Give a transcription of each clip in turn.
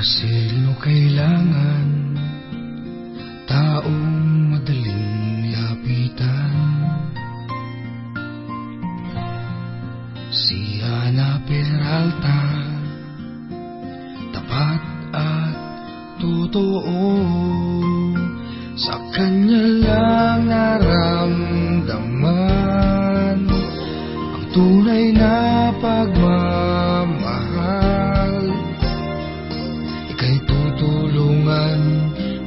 Marcelino kailangan taong madaling lapitan. Si Ana Peralta, tapat at totoo, sa kanya lang naramdaman ang tunay na pagmamahal. Ika'y tutulungan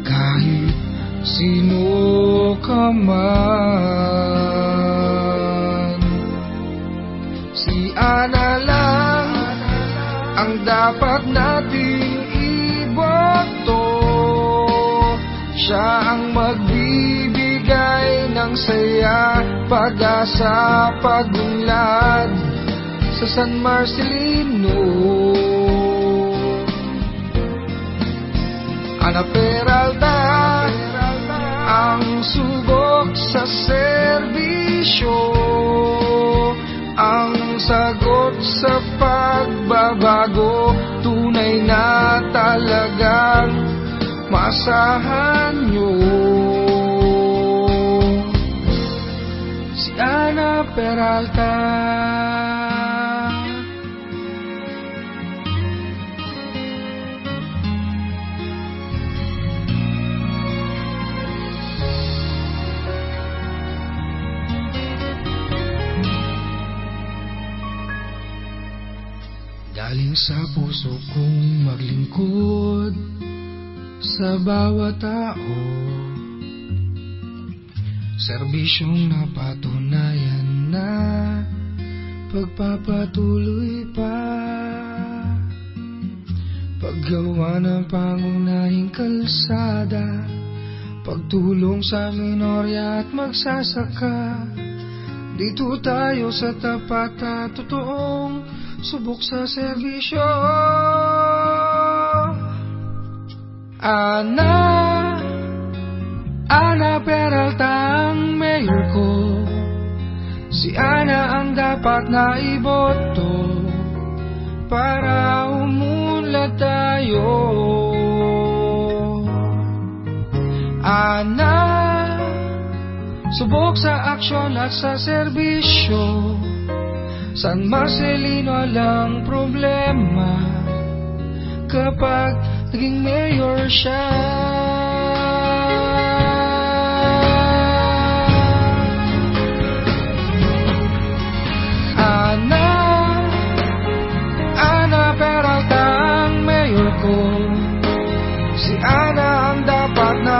kahit sino ka man. Si Ana lang ang dapat nating iboto. Siya ang magbibigay ng saya, pag-asa, pag-unlad sa San Marcelino. Ana Peralta, ang subok sa serbisyo, ang sagot sa pagbabago, tunay na talagang maasahan nyo. Si Ana Peralta. Galing sa puso kong maglingkod sa bawat tao, serbisyong napatunayan na pagpapatuloy pa, paggawa ng pangunahing kalsada, pagtulong sa minorya at magsasaka. Dito tayo sa tapat at totoong subok sa serbisyo. Ana Peralta ang mayor ko. Si Ana ang dapat na iboto para umunlad tayo. Ana, subok sa aksyon at sa serbisyo. San Marcelino lang problema kapag naging mayor siya. Ana Peralta ang mayor ko. Si Ana ang dapat na